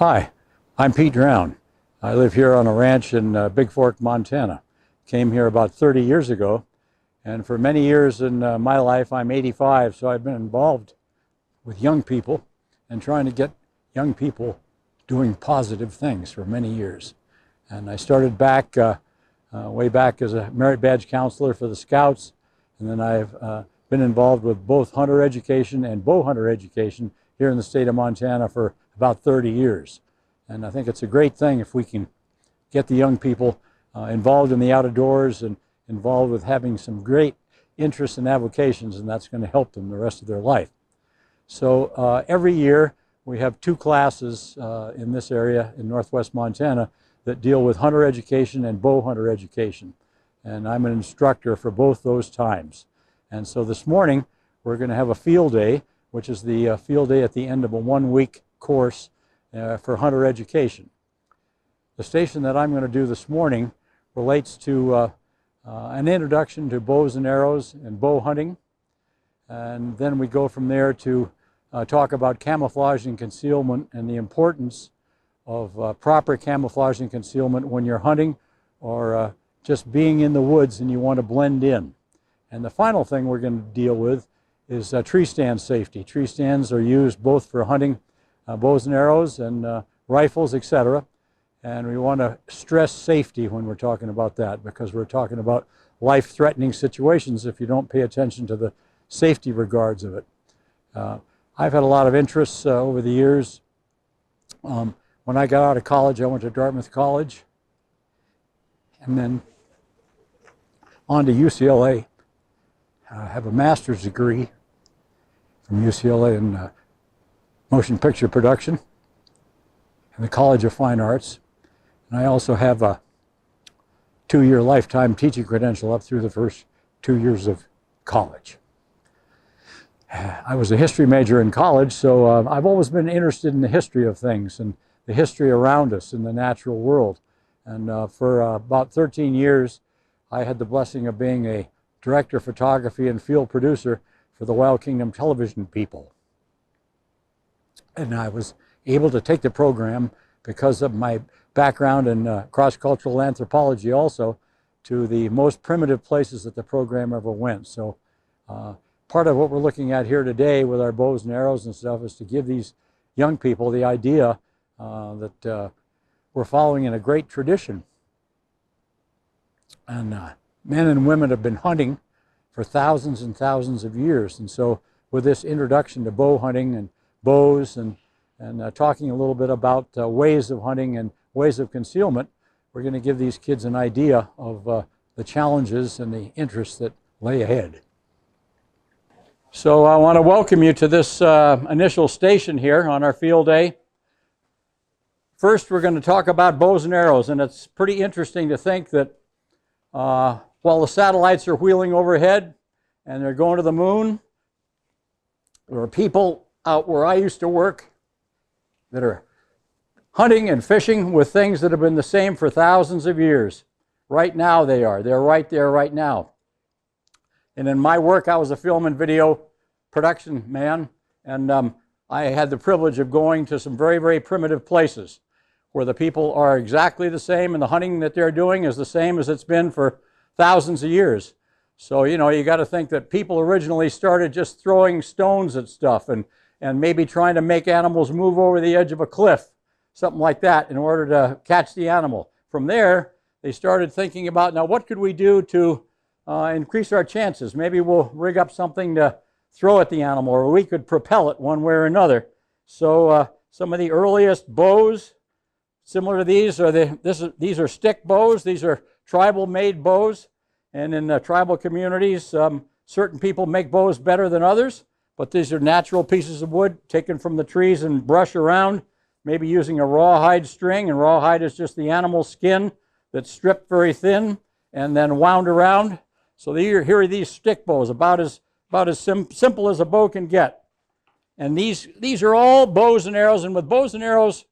Hi, I'm Pete Drowne. I live here on a ranch in Bigfork, Montana. Came here about 30 years ago, and for many years in my life, I'm 85, so I've been involved with young people and trying to get young people doing positive things for many years. And I started back, way back as a merit badge counselor for the Scouts, and then I've been involved with both hunter education and bowhunter education here in the state of Montana for about 30 years. And I think it's a great thing if we can get the young people involved in the outdoors and involved with having some great interests and avocations, and that's going to help them the rest of their life. So every year we have two classes in this area in northwest Montana that deal with hunter education and bowhunter education. And I'm an instructor for both those times. And so this morning we're going to have a field day, which is the field day at the end of a one-week course for hunter education. The station that I'm going to do this morning relates to an introduction to bows and arrows and bow hunting. And then we go from there to talk about camouflage and concealment and the importance of proper camouflage and concealment when you're hunting or just being in the woods and you want to blend in. And the final thing we're going to deal with is tree stand safety. Tree stands are used both for hunting bows and arrows and rifles, etc. And we want to stress safety when we're talking about that, because we're talking about life-threatening situations if you don't pay attention to the safety regards of it. I've had a lot of interests over the years. When I got out of college, I went to Dartmouth College and then on to UCLA. I have a master's degree from UCLA in motion picture production and the College of Fine Arts. And I also have a 2-year lifetime teaching credential up through the first 2 years of college. I was a history major in college, so I've always been interested in the history of things and the history around us in the natural world. And for about 13 years, I had the blessing of being a director of photography and field producer for the Wild Kingdom television people. And I was able to take the program, because of my background in cross-cultural anthropology also, to the most primitive places that the program ever went. So part of what we're looking at here today with our bows and arrows and stuff is to give these young people the idea that we're following in a great tradition. And men and women have been hunting for thousands and thousands of years. And so with this introduction to bow hunting and bows and talking a little bit about ways of hunting and ways of concealment, we're going to give these kids an idea of the challenges and the interests that lay ahead. So I want to welcome you to this initial station here on our field day. First, we're going to talk about bows and arrows, and it's pretty interesting to think that while the satellites are wheeling overhead and they're going to the moon, there are people out where I used to work that are hunting and fishing with things that have been the same for thousands of years. Right now they are. They're right there right now. And in my work, I was a film and video production man, and I had the privilege of going to some very, very primitive places where the people are exactly the same and the hunting that they're doing is the same as it's been for thousands of years. So, you know, you got to think that people originally started just throwing stones at stuff and maybe trying to make animals move over the edge of a cliff, something like that, in order to catch the animal. From there, they started thinking about, now what could we do to increase our chances? Maybe we'll rig up something to throw at the animal, or we could propel it one way or another. So some of the earliest bows, similar to these, are these are stick bows. These are tribal-made bows. And in tribal communities, certain people make bows better than others. But these are natural pieces of wood taken from the trees and brush around, maybe using a rawhide string. And rawhide is just the animal skin that's stripped very thin and then wound around. So here are these stick bows, about as simple as a bow can get. And these are all bows and arrows. And with bows and arrows,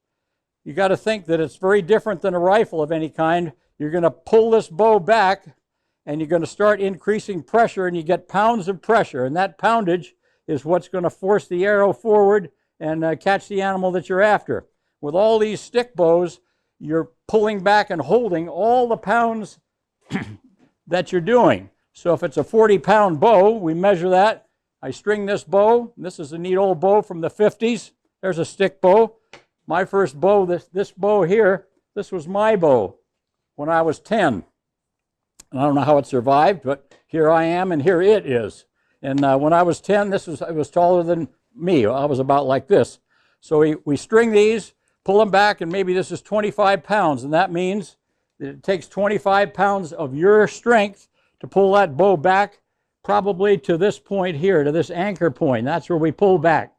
you got to think that it's very different than a rifle of any kind. You're going to pull this bow back, and you're going to start increasing pressure, and you get pounds of pressure. And that poundage is what's going to force the arrow forward and catch the animal that you're after. With all these stick bows, you're pulling back and holding all the pounds that you're doing. So if it's a 40-pound bow, we measure that. I string this bow. This is a neat old bow from the 50s. There's a stick bow. My first bow, this bow here, this was my bow when I was 10. And I don't know how it survived, but here I am, and here it is. And when I was 10, it was taller than me. I was about like this. So we string these, pull them back, and maybe this is 25 pounds. And that means that it takes 25 pounds of your strength to pull that bow back, probably to this point here, to this anchor point. That's where we pull back.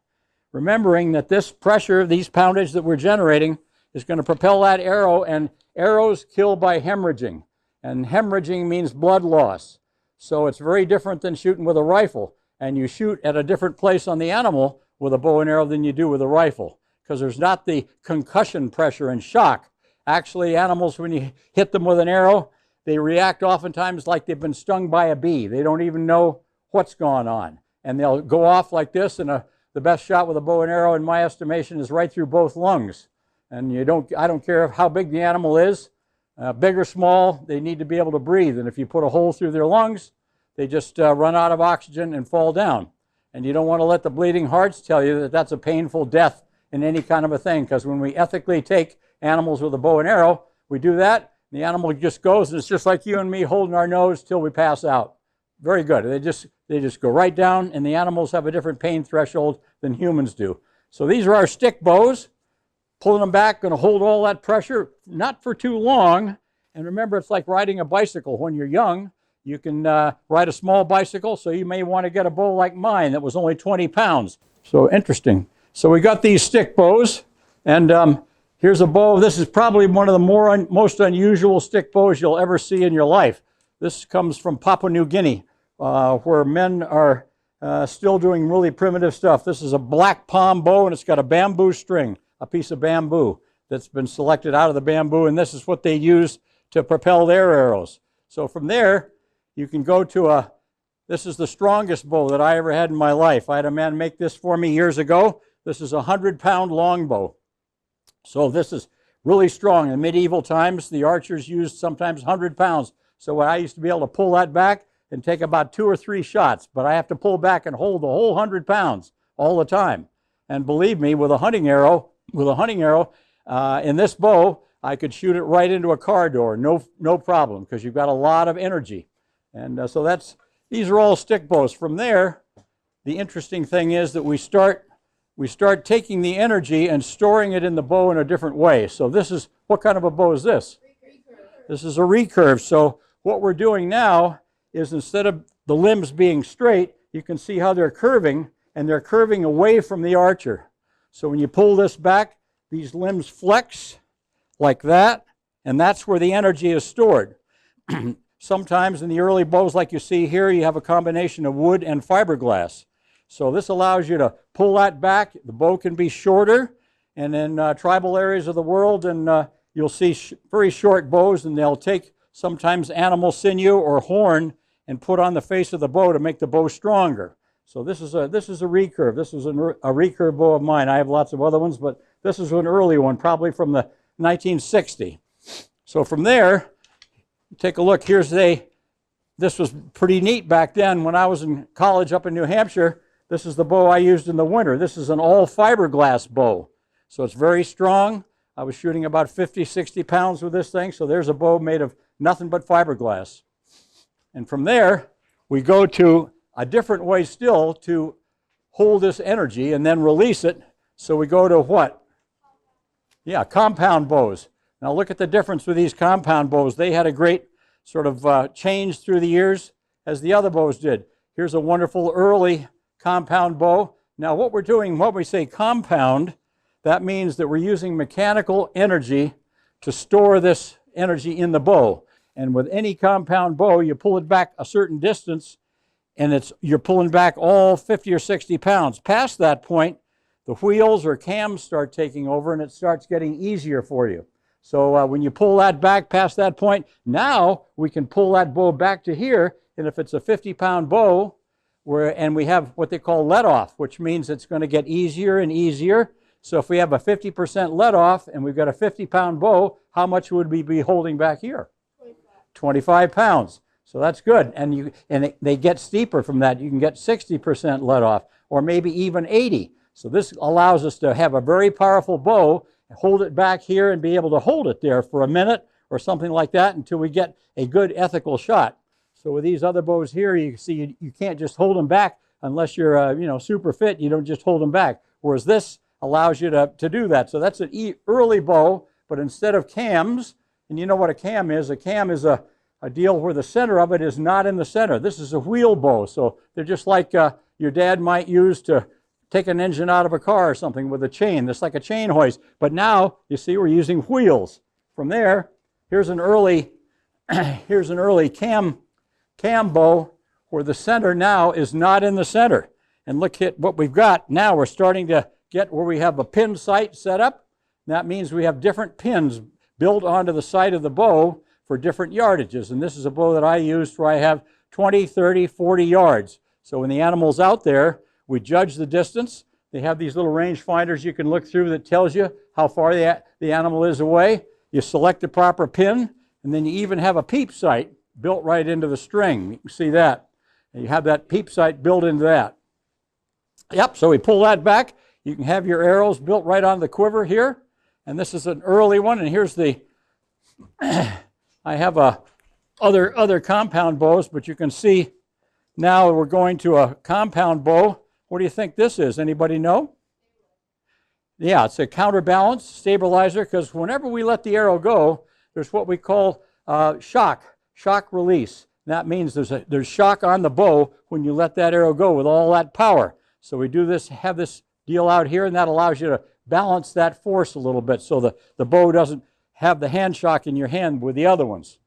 Remembering that this pressure, these poundage that we're generating, is going to propel that arrow, and arrows kill by hemorrhaging. And hemorrhaging means blood loss. So it's very different than shooting with a rifle. And you shoot at a different place on the animal with a bow and arrow than you do with a rifle, because there's not the concussion pressure and shock. Actually, animals, when you hit them with an arrow, they react oftentimes like they've been stung by a bee. They don't even know what's going on. And they'll go off like this, and the best shot with a bow and arrow, in my estimation, is right through both lungs. And I don't care how big the animal is, big or small, they need to be able to breathe. And if you put a hole through their lungs, they just run out of oxygen and fall down. And you don't want to let the bleeding hearts tell you that that's a painful death in any kind of a thing, because when we ethically take animals with a bow and arrow, we do that, the animal just goes, and it's just like you and me holding our nose till we pass out. Very good. They just go right down, and the animals have a different pain threshold than humans do. So these are our stick bows. Pulling them back, going to hold all that pressure, not for too long. And remember, it's like riding a bicycle. When you're young, you can ride a small bicycle, so you may want to get a bow like mine that was only 20 pounds. So interesting. So we got these stick bows, and here's a bow. This is probably one of the most unusual stick bows you'll ever see in your life. This comes from Papua New Guinea, where men are still doing really primitive stuff. This is a black palm bow, and it's got a bamboo string, a piece of bamboo that's been selected out of the bamboo, and this is what they use to propel their arrows. So from there, you can go to this is the strongest bow that I ever had in my life. I had a man make this for me years ago. This is a 100-pound longbow. So this is really strong. In medieval times, the archers used sometimes 100 pounds. So I used to be able to pull that back and take about 2 or 3 shots, but I have to pull back and hold the whole 100 pounds all the time. And believe me, with a hunting arrow, in this bow, I could shoot it right into a car door, no problem, because you've got a lot of energy. And so these are all stick bows. From there, the interesting thing is that we start taking the energy and storing it in the bow in a different way. So this is, what kind of a bow is this? This is a recurve. So what we're doing now is, instead of the limbs being straight, you can see how they're curving, and they're curving away from the archer. So when you pull this back, these limbs flex like that, and that's where the energy is stored. Sometimes in the early bows, like you see here, you have a combination of wood and fiberglass. So this allows you to pull that back. The bow can be shorter, and in tribal areas of the world, and you'll see very short bows, and they'll take sometimes animal sinew or horn and put on the face of the bow to make the bow stronger. So this is a recurve. This is a recurve bow of mine. I have lots of other ones, but this is an early one, probably from the 1960. So from there, take a look. This was pretty neat back then. When I was in college up in New Hampshire, this is the bow I used in the winter. This is an all fiberglass bow. So it's very strong. I was shooting about 50, 60 pounds with this thing. So there's a bow made of nothing but fiberglass. And from there, we go to a different way still to hold this energy and then release it. So we go to what? Yeah, compound bows. Now look at the difference with these compound bows. They had a great sort of change through the years as the other bows did. Here's a wonderful early compound bow. Now what we're doing, when we say compound, that means that we're using mechanical energy to store this energy in the bow. And with any compound bow, you pull it back a certain distance, and you're pulling back all 50 or 60 pounds. Past that point, the wheels or cams start taking over, and it starts getting easier for you. So when you pull that back past that point, now we can pull that bow back to here, and if it's a 50-pound bow, and we have what they call let-off, which means it's going to get easier and easier. So if we have a 50% let off and we've got a 50-pound bow, how much would we be holding back here? 25 pounds. So that's good. And they get steeper from that. You can get 60% let off, or maybe even 80. So this allows us to have a very powerful bow, hold it back here and be able to hold it there for a minute or something like that until we get a good ethical shot. So with these other bows here, you see you can't just hold them back unless you're super fit. You don't just hold them back. Whereas this allows you to do that. So that's an early bow, but instead of cams, and you know what a cam is a deal where the center of it is not in the center. This is a wheel bow, so they're just like your dad might use to take an engine out of a car or something with a chain. It's like a chain hoist. But now, you see, we're using wheels. From there, here's an early cam bow where the center now is not in the center. And look at what we've got. Now we're starting to get where we have a pin sight set up. That means we have different pins built onto the side of the bow for different yardages. And this is a bow that I use where I have 20, 30, 40 yards. So when the animal's out there, we judge the distance. They have these little range finders you can look through that tells you how far the animal is away. You select the proper pin, and then you even have a peep sight built right into the string. You can see that. And you have that peep sight built into that. Yep, so we pull that back. You can have your arrows built right on the quiver here. And this is an early one, and here's the, I have other compound bows, but you can see now we're going to a compound bow. What do you think this is? Anybody know? Yeah, it's a counterbalance stabilizer, because whenever we let the arrow go, there's what we call shock release. And that means there's shock on the bow when you let that arrow go with all that power. So we do this, have this deal out here, and that allows you to balance that force a little bit so the bow doesn't have the hand shock in your hand with the other ones.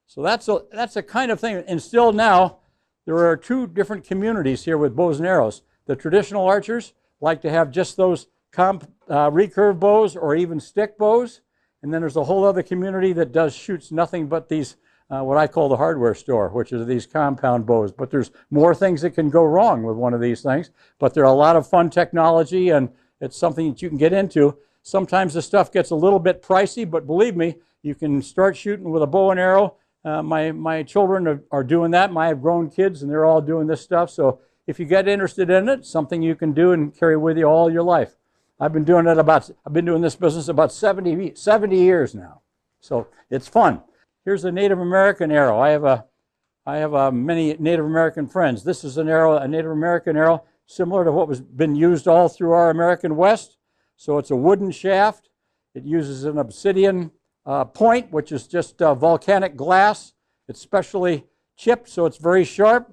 So that's a kind of thing. And still now, there are two different communities here with bows and arrows. The traditional archers like to have just those recurve bows or even stick bows. And then there's a whole other community that shoots nothing but these, what I call the hardware store, which is these compound bows. But there's more things that can go wrong with one of these things. But they're a lot of fun technology, and it's something that you can get into. Sometimes the stuff gets a little bit pricey, but believe me, you can start shooting with a bow and arrow. My children are doing that. I have grown kids, and they're all doing this stuff. So if you get interested in it, it's something you can do and carry with you all your life. I've been doing this business about 70 years now. So it's fun. Here's a Native American arrow. I have many Native American friends. This is an arrow, a Native American arrow, similar to what was been used all through our American West. So it's a wooden shaft. It uses an obsidian point, which is just volcanic glass. It's specially chipped, so it's very sharp.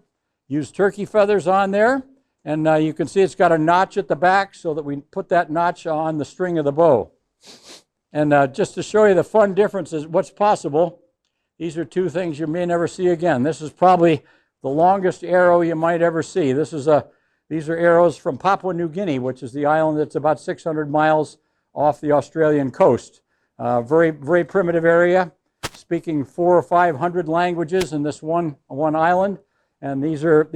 Use turkey feathers on there. And you can see it's got a notch at the back so that we put that notch on the string of the bow. And just to show you the fun differences, what's possible, these are two things you may never see again. This is probably the longest arrow you might ever see. These are arrows from Papua New Guinea, which is the island that's about 600 miles off the Australian coast. Very, very primitive area, speaking 400 or 500 languages in this one island. And these are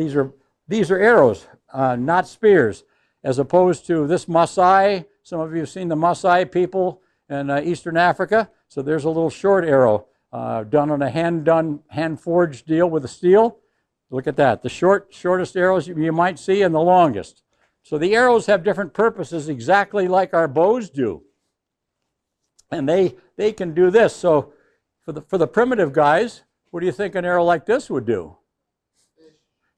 arrows, not spears, as opposed to this Maasai. Some of you have seen the Maasai people in Eastern Africa. So there's a little short arrow done on a hand-forged deal with a steel. Look at that, the shortest arrows you might see and the longest. So the arrows have different purposes exactly like our bows do. And they can do this. So for the primitive guys, what do you think an arrow like this would do?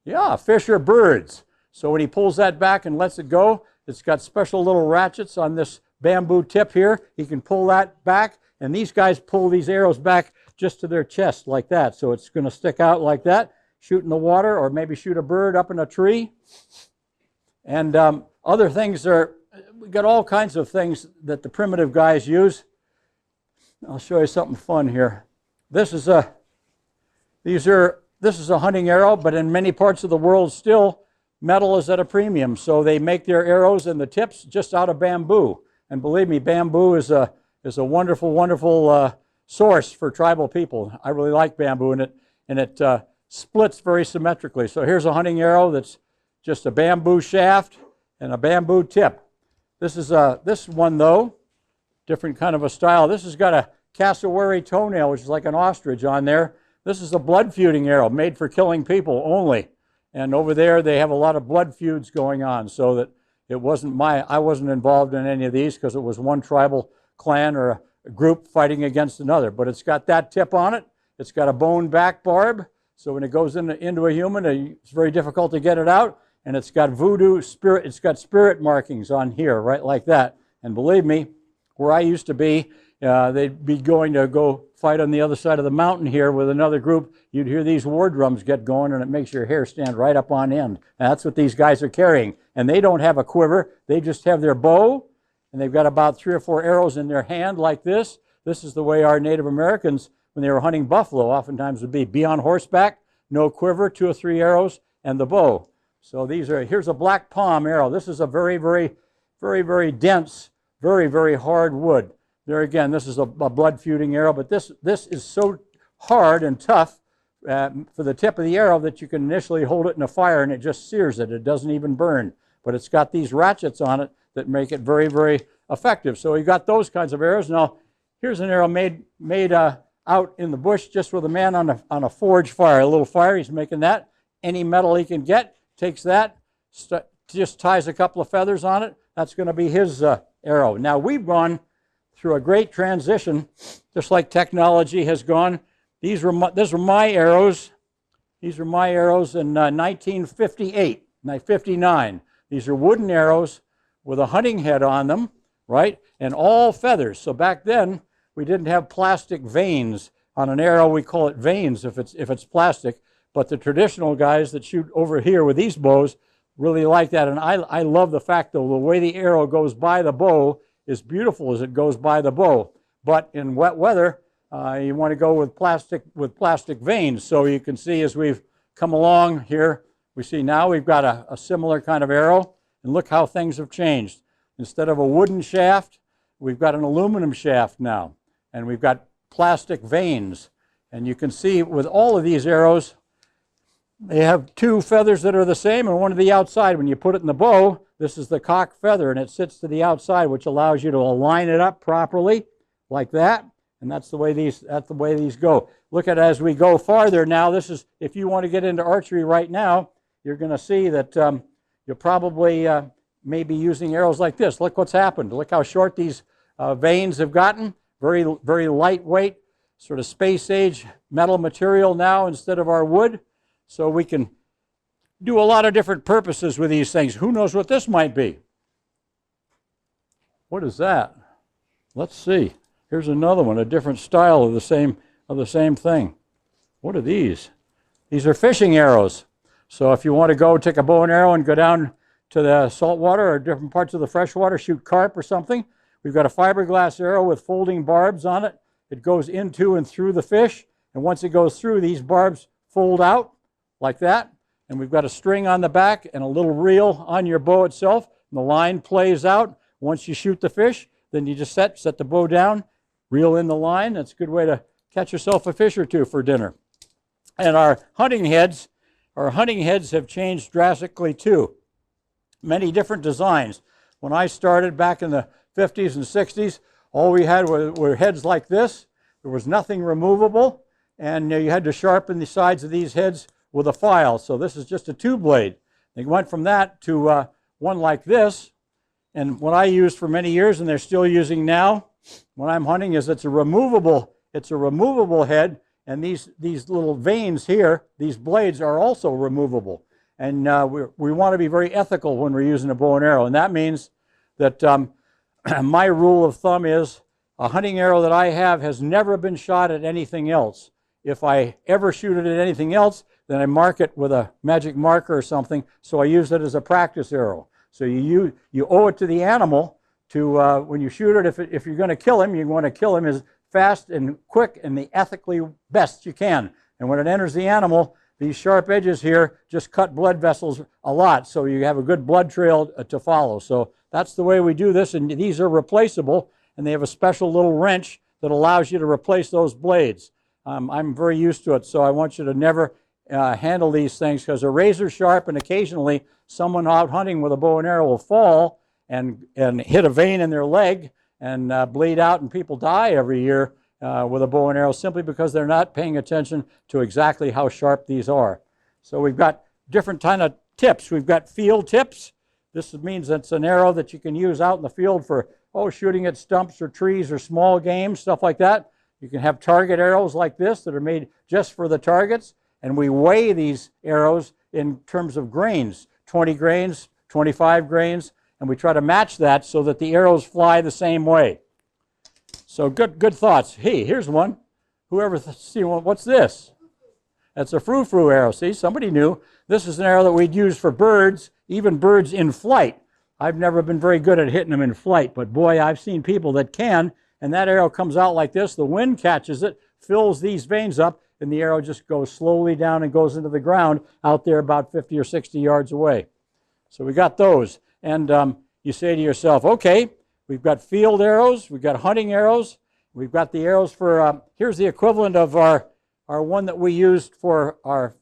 Yeah, fish or birds. So when he pulls that back and lets it go, it's got special little ratchets on this bamboo tip here. He can pull that back, and these guys pull these arrows back just to their chest like that. So it's going to stick out like that, shoot in the water, or maybe shoot a bird up in a tree. And other things we got all kinds of things that the primitive guys use. I'll show you something fun here. This is a hunting arrow, but in many parts of the world still, metal is at a premium. So they make their arrows and the tips just out of bamboo. And believe me, bamboo is a wonderful, wonderful source for tribal people. I really like bamboo, and it splits very symmetrically. So here's a hunting arrow that's just a bamboo shaft and a bamboo tip. This one though, different kind of a style. This has got a cassowary toenail, which is like an ostrich on there. This is a blood feuding arrow made for killing people only. And over there they have a lot of blood feuds going on, so that I wasn't involved in any of these because it was one tribal clan or a group fighting against another. But it's got that tip on it. It's got a bone back barb, so when it goes into a human, it's very difficult to get it out. And it's got voodoo spirit, it's got spirit markings on here, right like that. And believe me, where I used to be, they'd be going to go fight on the other side of the mountain here with another group. You'd hear these war drums get going, and it makes your hair stand right up on end. And that's what these guys are carrying. And they don't have a quiver. They just have their bow, and they've got about 3 or 4 arrows in their hand like this. This is the way our Native Americans, when they were hunting buffalo, oftentimes would be on horseback, no quiver, 2 or 3 arrows, and the bow. So here's a black palm arrow. This is a very, very, very, very dense, very, very hard wood. There again, this is a blood feuding arrow, but this is so hard and tough for the tip of the arrow that you can initially hold it in a fire and it just sears it. It doesn't even burn. But it's got these ratchets on it that make it very, very effective. So you got those kinds of arrows. Now, here's an arrow made out in the bush just with a man on a forge fire, a little fire. He's making that. Any metal he can get, takes that, just ties a couple of feathers on it. That's going to be his arrow. Now, we've gone through a great transition, just like technology has gone. These were my arrows. These are my arrows in 1958, 59. These are wooden arrows with a hunting head on them, right? And all feathers. So back then, we didn't have plastic vanes on an arrow. We call it vanes if it's plastic. But the traditional guys that shoot over here with these bows really like that. And I love the fact, though, the way the arrow goes by the bow is beautiful as it goes by the bow. But in wet weather, you want to go with plastic vanes. So you can see as we've come along here, we see now we've got a similar kind of arrow. And look how things have changed. Instead of a wooden shaft, we've got an aluminum shaft now. And we've got plastic vanes. And you can see with all of these arrows, they have 2 feathers that are the same and one to the outside. When you put it in the bow, this is the cock feather and it sits to the outside, which allows you to align it up properly like that. And that's the way these go. Look at as we go farther now. This is, if you want to get into archery right now, you're going to see that you'll probably may be using arrows like this. Look what's happened. Look how short these vanes have gotten. Very, very lightweight, sort of space age metal material now instead of our wood. So we can do a lot of different purposes with these things. Who knows what this might be? What is that? Let's see. Here's another one, a different style of the same thing. What are these? These are fishing arrows. So if you want to go take a bow and arrow and go down to the saltwater or different parts of the freshwater, shoot carp or something, we've got a fiberglass arrow with folding barbs on it. It goes into and through the fish, and once it goes through, these barbs fold out like that, and we've got a string on the back and a little reel on your bow itself, and the line plays out. Once you shoot the fish, then you just set the bow down, reel in the line. That's a good way to catch yourself a fish or two for dinner. And our hunting heads have changed drastically too. Many different designs. When I started back in the 50s and 60s, all we had were heads like this. There was nothing removable, and you had to sharpen the sides of these heads with a file. So this is just a 2-blade. They went from that to one like this, and what I used for many years, and they're still using now when I'm hunting, is it's a removable head, and these little vanes here, these blades are also removable. And we want to be very ethical when we're using a bow and arrow, and that means that my rule of thumb is a hunting arrow that I have has never been shot at anything else. If I ever shoot it at anything else, then I mark it with a magic marker or something, so I use it as a practice arrow. So you owe it to the animal to, when you shoot it, if you're going to kill him, you want to kill him as fast and quick and the ethically best you can. And when it enters the animal, these sharp edges here just cut blood vessels a lot, so you have a good blood trail to follow. So that's the way we do this, and these are replaceable, and they have a special little wrench that allows you to replace those blades. I'm very used to it, so I want you to never handle these things because they're razor sharp, and occasionally someone out hunting with a bow and arrow will fall and hit a vein in their leg and bleed out, and people die every year with a bow and arrow simply because they're not paying attention to exactly how sharp these are. So we've got different kind of tips. We've got field tips. This means it's an arrow that you can use out in the field for, shooting at stumps or trees or small game, stuff like that. You can have target arrows like this that are made just for the targets, and we weigh these arrows in terms of grains, 20 grains, 25 grains, and we try to match that so that the arrows fly the same way. So good thoughts. Hey, here's one. Whoever see one, what's this? That's a frou-frou arrow. See, somebody knew. This is an arrow that we'd use for birds, even birds in flight. I've never been very good at hitting them in flight, but boy, I've seen people that can, and that arrow comes out like this. The wind catches it, fills these veins up, and the arrow just goes slowly down and goes into the ground out there about 50 or 60 yards away. So we got those. And you say to yourself, okay, we've got field arrows, we've got hunting arrows, we've got the arrows for, here's the equivalent of our one that we used for our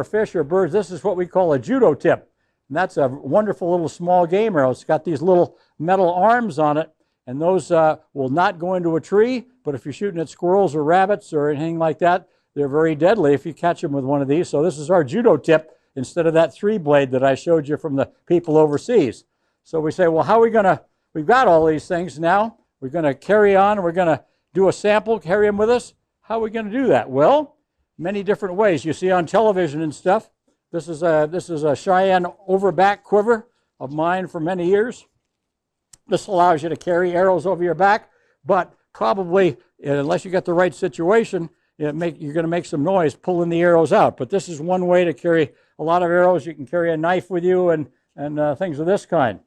fish or birds. This is what we call a judo tip. And that's a wonderful little small game arrow. It's got these little metal arms on it, and those will not go into a tree, but if you're shooting at squirrels or rabbits or anything like that, they're very deadly if you catch them with one of these. So this is our judo tip instead of that 3-blade that I showed you from the people overseas. So we say, well, how are we going to, we've got all these things now. We're going to carry on. We're going to do a sample, carry them with us. How are we going to do that? Well, many different ways. You see on television and stuff. This is a Cheyenne overback quiver of mine for many years. This allows you to carry arrows over your back, but probably, unless you get the right situation, you're going to make some noise pulling the arrows out. But this is one way to carry a lot of arrows. You can carry a knife with you and things of this kind.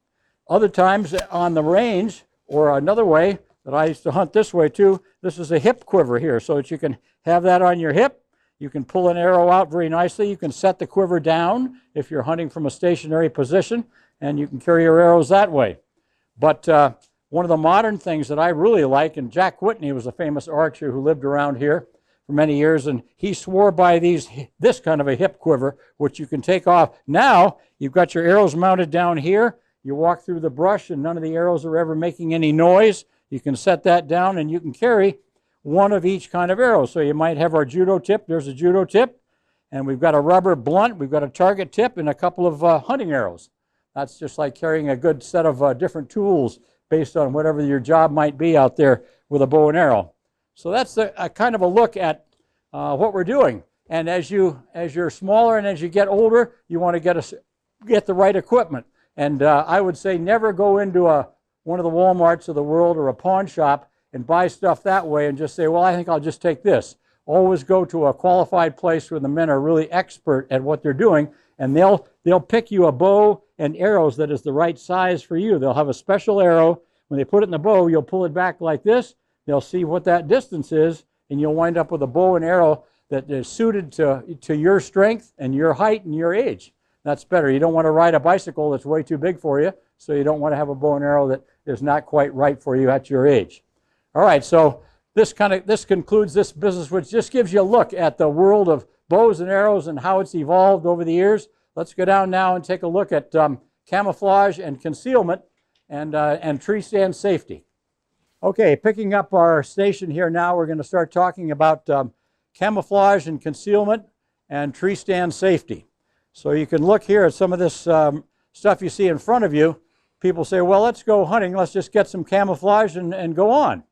Other times on the range, or another way that I used to hunt this way too, this is a hip quiver here, so that you can have that on your hip. You can pull an arrow out very nicely. You can set the quiver down if you're hunting from a stationary position, and you can carry your arrows that way. But one of the modern things that I really like, and Jack Whitney was a famous archer who lived around here for many years, and he swore by this kind of a hip quiver, which you can take off. Now, you've got your arrows mounted down here. You walk through the brush, and none of the arrows are ever making any noise. You can set that down, and you can carry one of each kind of arrow. So you might have our judo tip. There's a judo tip. And we've got a rubber blunt. We've got a target tip and a couple of hunting arrows. That's just like carrying a good set of different tools based on whatever your job might be out there with a bow and arrow. So that's a kind of a look at what we're doing. And as you're smaller and as you get older, you want to get the right equipment. And I would say never go into one of the Walmarts of the world or a pawn shop and buy stuff that way and just say, well, I think I'll just take this. Always go to a qualified place where the men are really expert at what they're doing, and they'll pick you a bow and arrows that is the right size for you. They'll have a special arrow. When they put it in the bow, you'll pull it back like this. They'll see what that distance is, and you'll wind up with a bow and arrow that is suited to your strength and your height and your age. That's better. You don't want to ride a bicycle that's way too big for you, so you don't want to have a bow and arrow that is not quite right for you at your age. All right, so this concludes this business, which just gives you a look at the world of bows and arrows and how it's evolved over the years. Let's go down now and take a look at camouflage and concealment and tree stand safety. Okay, picking up our station here now, we're going to start talking about camouflage and concealment and tree stand safety. So you can look here at some of this stuff you see in front of you. People say, well, let's go hunting. Let's just get some camouflage and go on.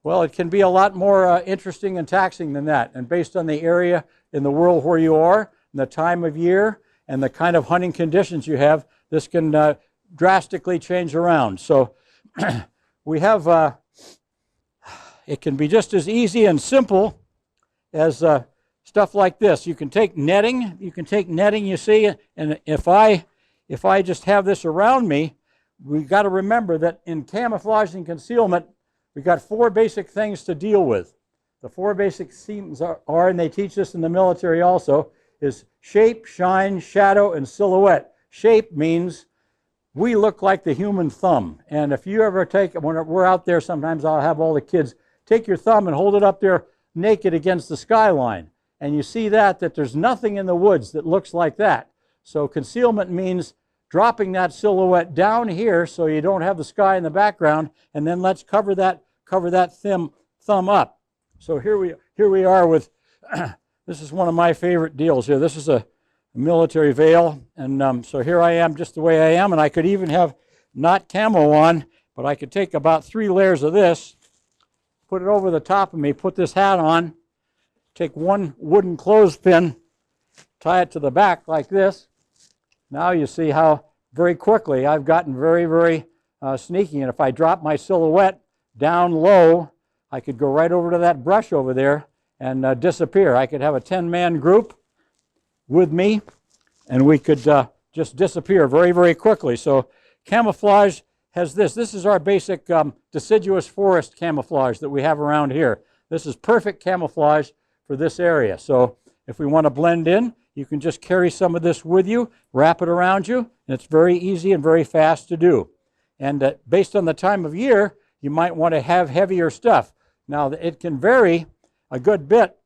Well, it can be a lot more interesting and taxing than that. And based on the area in the world where you are, and the time of year, and the kind of hunting conditions you have, this can drastically change around. So we have, it can be just as easy and simple as stuff like this. You can take netting. You see, and if I just have this around me, we've got to remember that in camouflage and concealment, we've got 4 basic things to deal with. The 4 basic themes are, and they teach this in the military also, is shape, shine, shadow, and silhouette. Shape means we look like the human thumb. And if you ever when we're out there, sometimes I'll have all the kids take your thumb and hold it up there naked against the skyline. And you see that there's nothing in the woods that looks like that. So concealment means dropping that silhouette down here so you don't have the sky in the background, and then let's cover that thumb up. So here we are with, this is one of my favorite deals here. This is a military veil, and so here I am just the way I am, and I could even have not camo on, but I could take about 3 layers of this, put it over the top of me, put this hat on, take one wooden clothespin, tie it to the back like this. Now you see how very quickly I've gotten very, very sneaky, and if I drop my silhouette down low, I could go right over to that brush over there and disappear. I could have a 10-man group with me, and we could just disappear very, very quickly. So camouflage has this. This is our basic deciduous forest camouflage that we have around here. This is perfect camouflage for this area. So if we want to blend in, you can just carry some of this with you, wrap it around you, and it's very easy and very fast to do. And based on the time of year, you might want to have heavier stuff. Now, it can vary a good bit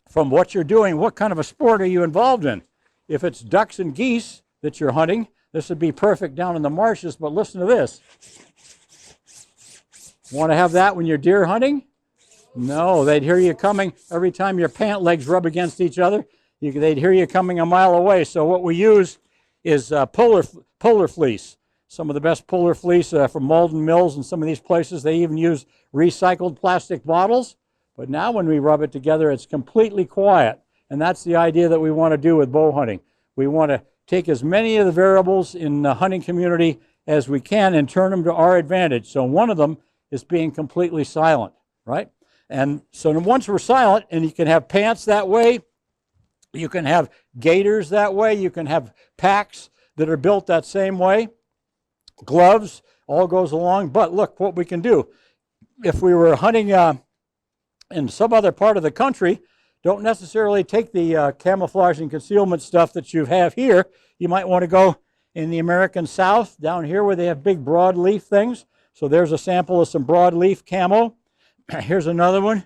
from what you're doing. What kind of a sport are you involved in? If it's ducks and geese that you're hunting, this would be perfect down in the marshes, but listen to this. Want to have that when you're deer hunting? No, they'd hear you coming every time your pant legs rub against each other. They'd hear you coming a mile away. So what we use is polar fleece. Some of the best polar fleece from Malden Mills and some of these places, they even use recycled plastic bottles. But now when we rub it together, it's completely quiet. And that's the idea that we want to do with bow hunting. We want to take as many of the variables in the hunting community as we can and turn them to our advantage. So one of them is being completely silent, right? And so once we're silent, and you can have pants that way, you can have gaiters that way, you can have packs that are built that same way, gloves, all goes along. But look what we can do. If we were hunting in some other part of the country, don't necessarily take the camouflage and concealment stuff that you have here. You might want to go in the American South, down here where they have big broadleaf things. So there's a sample of some broadleaf camo. Here's another one,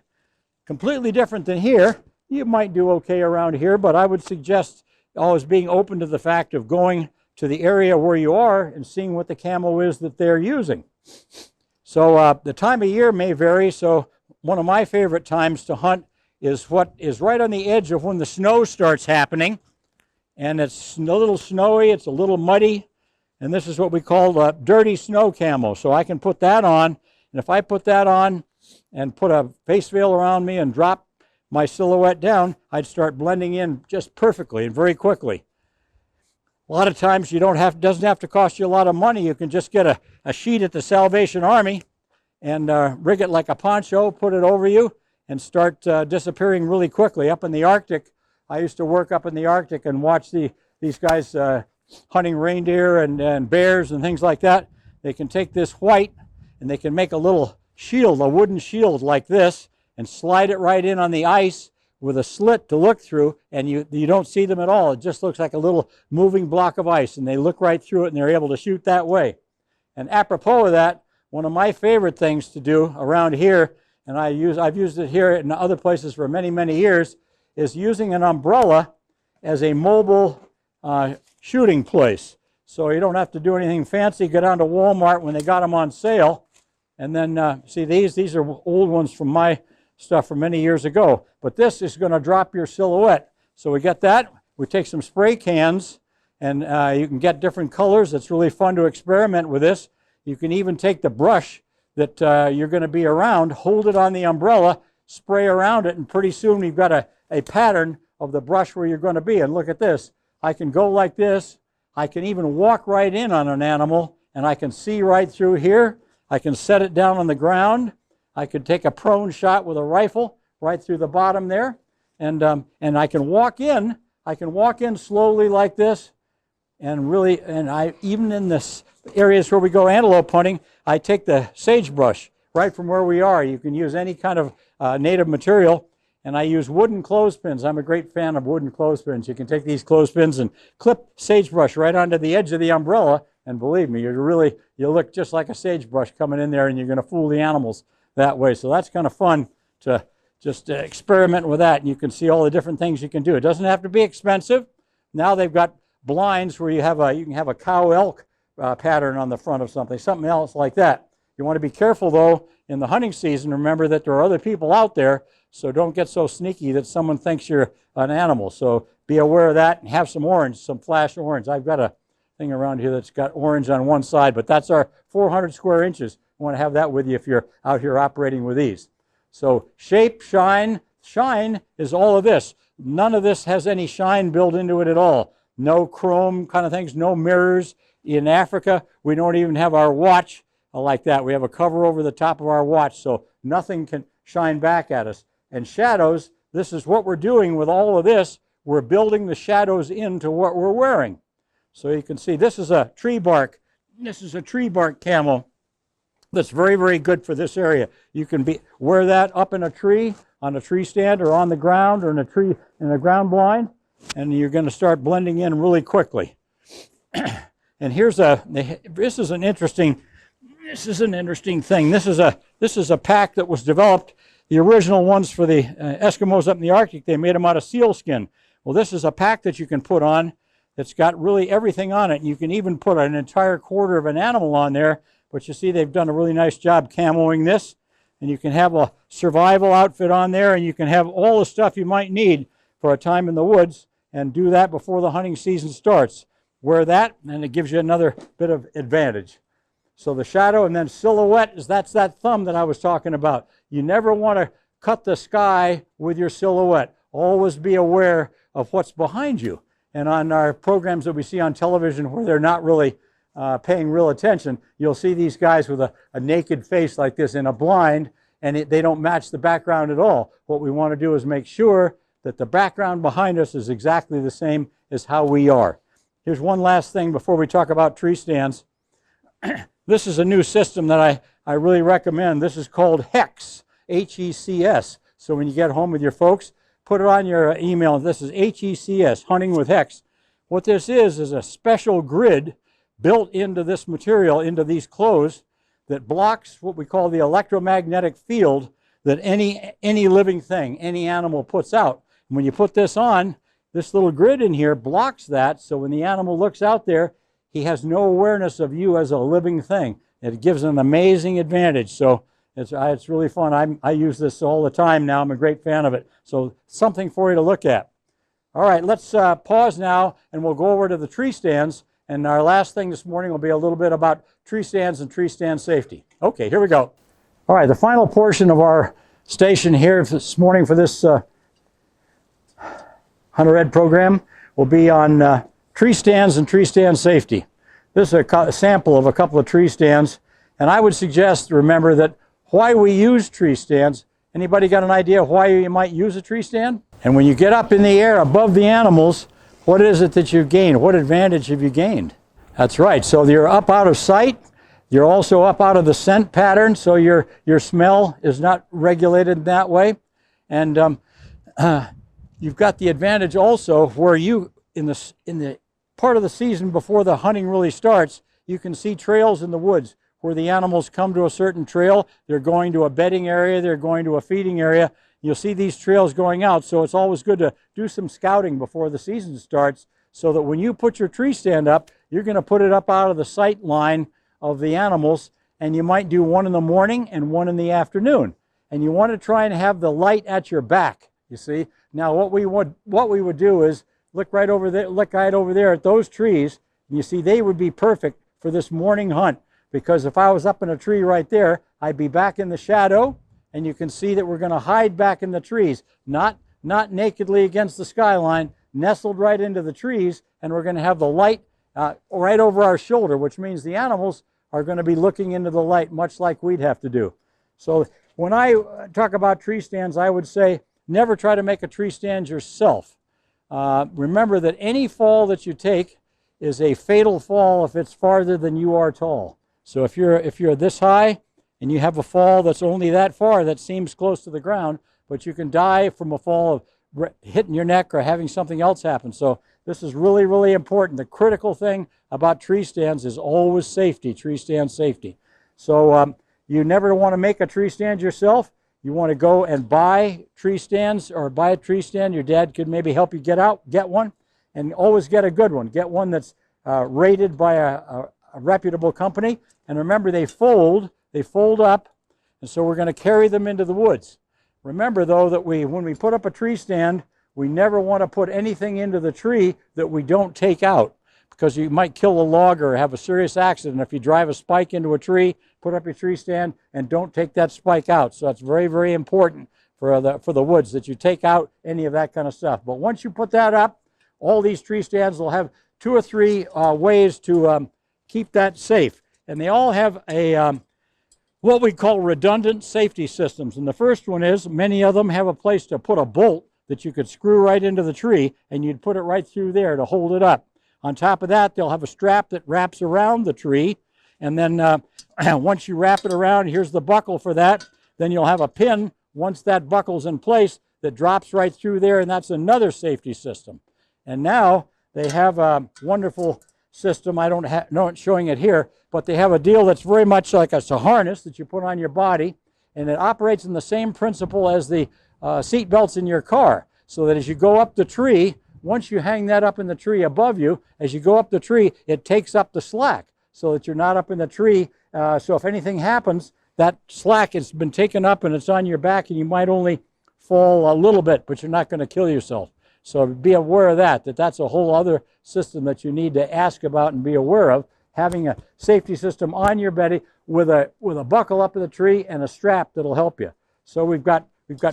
completely different than here. You might do okay around here, but I would suggest always being open to the fact of going to the area where you are and seeing what the camo is that they're using. So the time of year may vary. So one of my favorite times to hunt is what is right on the edge of when the snow starts happening. And it's a little snowy, it's a little muddy, and this is what we call dirty snow camo. So I can put that on, and if I put that on and put a face veil around me and drop my silhouette down, I'd start blending in just perfectly and very quickly. A lot of times doesn't have to cost you a lot of money. You can just get a sheet at the Salvation Army and rig it like a poncho, put it over you, and start disappearing really quickly. Up in the Arctic, I used to work up in the Arctic and watch these guys hunting reindeer and bears and things like that. They can take this white and they can make a little shield, a wooden shield like this, and slide it right in on the ice with a slit to look through, and you don't see them at all. It just looks like a little moving block of ice, and they look right through it, and they're able to shoot that way. And apropos of that, one of my favorite things to do around here, and I've used it here and other places for many, many years, is using an umbrella as a mobile shooting place. So you don't have to do anything fancy. Go down to Walmart when they got them on sale, and then see these are old ones from my stuff from many years ago. But this is going to drop your silhouette. So we get that. We take some spray cans, and you can get different colors. It's really fun to experiment with this. You can even take the brush that you're going to be around, hold it on the umbrella, spray around it, and pretty soon you've got a pattern of the brush where you're going to be. And look at this. I can go like this. I can even walk right in on an animal, and I can see right through here. I can set it down on the ground. I could take a prone shot with a rifle right through the bottom there, and I can walk in. I can walk in slowly like this, and really, even in this areas where we go antelope hunting, I take the sagebrush right from where we are. You can use any kind of native material, and I use wooden clothespins. I'm a great fan of wooden clothespins. You can take these clothespins and clip sagebrush right onto the edge of the umbrella, and believe me, you'll look just like a sagebrush coming in there, and you're going to fool the animals that way. So that's kind of fun to just experiment with that, and you can see all the different things you can do. It doesn't have to be expensive. Now they've got blinds where you can have a cow elk pattern on the front of something else like that. You want to be careful though in the hunting season. Remember that there are other people out there, so don't get so sneaky that someone thinks you're an animal. So be aware of that and have some orange, some flash orange. I've got a thing around here that's got orange on one side, but that's our 400 square inches. You want to have that with you if you're out here operating with these. So shape, shine. Shine is all of this. None of this has any shine built into it at all. No chrome kind of things, no mirrors. In Africa, we don't even have our watch like that. We have a cover over the top of our watch, so nothing can shine back at us. And shadows, this is what we're doing with all of this. We're building the shadows into what we're wearing. So you can see this is a tree bark. This is a tree bark camo that's very, very good for this area. You can wear that up in a tree, on a tree stand, or on the ground, or in a ground blind, and you're going to start blending in really quickly. And this is an interesting thing. This is a pack that was developed. The original ones for the Eskimos up in the Arctic, they made them out of seal skin. Well, this is a pack that you can put on that's got really everything on it. And you can even put an entire quarter of an animal on there. But you see they've done a really nice job camoing this. And you can have a survival outfit on there, and you can have all the stuff you might need for a time in the woods, and do that before the hunting season starts. Wear that, and it gives you another bit of advantage. So the shadow, and then silhouette, that's that thumb that I was talking about. You never want to cut the sky with your silhouette. Always be aware of what's behind you. And on our programs that we see on television where they're not really paying real attention, you'll see these guys with a naked face like this in a blind, and they don't match the background at all. What we want to do is make sure that the background behind us is exactly the same as how we are. Here's one last thing before we talk about tree stands. This is a new system that I really recommend. This is called HECS, H-E-C-S. So when you get home with your folks, put it on your email. This is HECS, Hunting with HECS. What this is a special grid built into this material, into these clothes, that blocks what we call the electromagnetic field that any living thing, any animal puts out. And when you put this on, this little grid in here blocks that, so when the animal looks out there, he has no awareness of you as a living thing. It gives an amazing advantage. So it's really fun. I use this all the time now. I'm a great fan of it. So something for you to look at. All right, let's pause now, and we'll go over to the tree stands. And our last thing this morning will be a little bit about tree stands and tree stand safety. Okay, here we go. All right, the final portion of our station here this morning for this Hunter Ed program will be on tree stands and tree stand safety. This is a sample of a couple of tree stands, and I would suggest, remember, that why we use tree stands. Anybody got an idea why you might use a tree stand? And when you get up in the air above the animals, what is it that you've gained? What advantage have you gained? That's right. So you're up out of sight. You're also up out of the scent pattern, so your smell is not regulated in that way. And you've got the advantage also where you, in the part of the season before the hunting really starts, you can see trails in the woods where the animals come to a certain trail. They're going to a bedding area. They're going to a feeding area. You'll see these trails going out, so it's always good to do some scouting before the season starts so that when you put your tree stand up, you're going to put it up out of the sight line of the animals, and you might do one in the morning and one in the afternoon. And you want to try and have the light at your back, you see. Now what we would do is look right over there at those trees, and you see they would be perfect for this morning hunt, because if I was up in a tree right there, I'd be back in the shadow. And you can see that we're going to hide back in the trees, not nakedly against the skyline, nestled right into the trees, and we're going to have the light right over our shoulder, which means the animals are going to be looking into the light, much like we'd have to do. So when I talk about tree stands, I would say never try to make a tree stand yourself. Remember that any fall that you take is a fatal fall if it's farther than you are tall. So if you're this high, and you have a fall that's only that far, that seems close to the ground, but you can die from a fall of hitting your neck or having something else happen. So this is really, really important. The critical thing about tree stands is always safety, tree stand safety. So you never want to make a tree stand yourself. You want to go and buy tree stands, or buy a tree stand. Your dad could maybe help you get one. and always get a good one. Get one that's rated by a reputable company. And remember, they fold up, and so we're going to carry them into the woods. Remember, though, that when we put up a tree stand, we never want to put anything into the tree that we don't take out, because you might kill a log or have a serious accident if you drive a spike into a tree, put up your tree stand, and don't take that spike out. So that's very, very important for the woods, that you take out any of that kind of stuff. But once you put that up, all these tree stands will have 2 or 3 ways to keep that safe. And they all have a what we call redundant safety systems. And the first one is, many of them have a place to put a bolt that you could screw right into the tree, and you'd put it right through there to hold it up. On top of that, they'll have a strap that wraps around the tree, and then once you wrap it around, here's the buckle for that, then you'll have a pin, once that buckle's in place, that drops right through there, and that's another safety system. And now they have a wonderful system. I don't know showing it here, but they have a deal that's very much like a harness that you put on your body, and it operates in the same principle as the seat belts in your car, so that as you go up the tree, once you hang that up in the tree above you, as you go up the tree, it takes up the slack so that you're not up in the tree. So if anything happens, that slack has been taken up and it's on your back, and you might only fall a little bit, but you're not going to kill yourself. So be aware of that that's a whole other system that you need to ask about and be aware of, having a safety system on your belly with a buckle up in the tree and a strap that'll help you. So we've got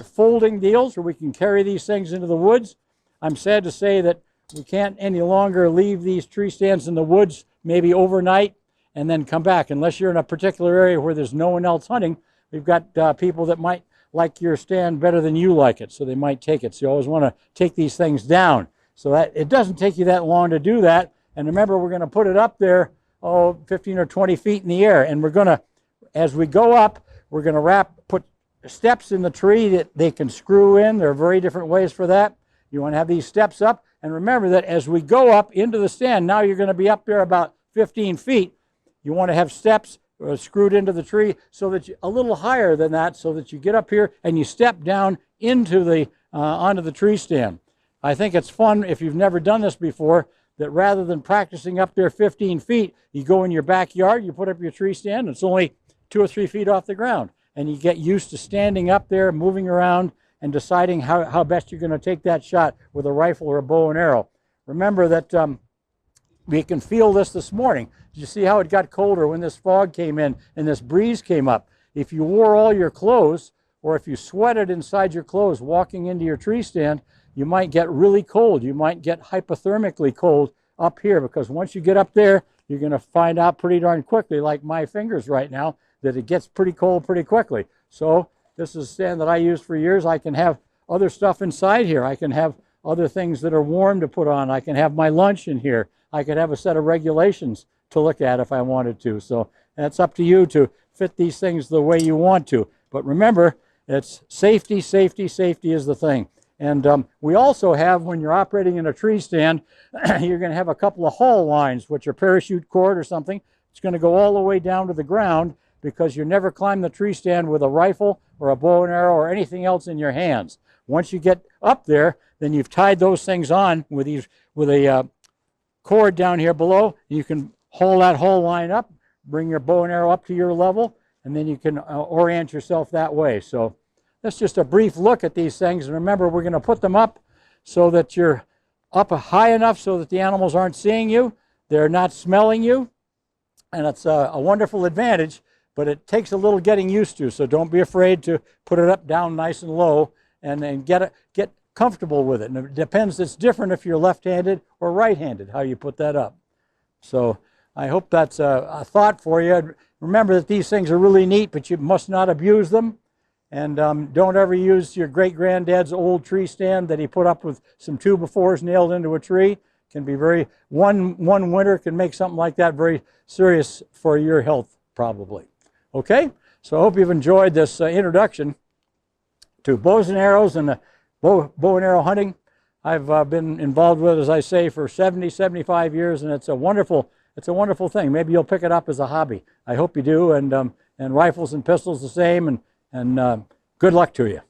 folding deals where we can carry these things into the woods. I'm sad to say that we can't any longer leave these tree stands in the woods maybe overnight and then come back, unless you're in a particular area where there's no one else hunting. We've got people that might like your stand better than you like it, so they might take it. So you always want to take these things down, so that it doesn't take you that long to do that. And remember, we're going to put it up there 15 or 20 feet in the air, and we're going to, as we go up, we're going to put steps in the tree that they can screw in. There are very different ways for that. You want to have these steps up, and remember that as we go up into the stand, now you're going to be up there about 15 feet. You want to have steps screwed into the tree so that a little higher than that, so that you get up here and you step down into onto the tree stand. I think it's fun, if you've never done this before, that rather than practicing up there 15 feet, you go in your backyard, you put up your tree stand, it's only 2 or 3 feet off the ground, and you get used to standing up there, moving around, and deciding how best you're going to take that shot with a rifle or a bow and arrow. Remember that we can feel this morning. Did you see how it got colder when this fog came in and this breeze came up? If you wore all your clothes, or if you sweated inside your clothes walking into your tree stand, you might get really cold. You might get hypothermically cold up here, because once you get up there, you're going to find out pretty darn quickly, like my fingers right now, that it gets pretty cold pretty quickly. So this is a stand that I used for years. I can have other stuff inside here. I can have other things that are warm to put on. I can have my lunch in here. I could have a set of regulations to look at if I wanted to. So that's up to you to fit these things the way you want to. But remember, it's safety, safety, safety is the thing. And we also have, when you're operating in a tree stand, you're going to have a couple of haul lines, which are parachute cord or something. It's going to go all the way down to the ground, because you never climb the tree stand with a rifle or a bow and arrow or anything else in your hands. Once you get up there, then you've tied those things on with a cord down here below. You can haul that haul line up, bring your bow and arrow up to your level, and then you can orient yourself that way. So that's just a brief look at these things. And remember, we're going to put them up so that you're up high enough so that the animals aren't seeing you, they're not smelling you, and it's a wonderful advantage. But it takes a little getting used to, so don't be afraid to put it up down nice and low, and then get comfortable with it. And it depends, it's different if you're left-handed or right-handed, how you put that up. So I hope that's a thought for you. Remember that these things are really neat, but you must not abuse them. And don't ever use your great-granddad's old tree stand that he put up with some 2x4s nailed into a tree. Can be one winter can make something like that very serious for your health, probably. Okay, so I hope you've enjoyed this introduction to bows and arrows and bow and arrow hunting. I've been involved with it, as I say, for 75 years, and it's a wonderful thing. Maybe you'll pick it up as a hobby. I hope you do, and rifles and pistols the same, and good luck to you.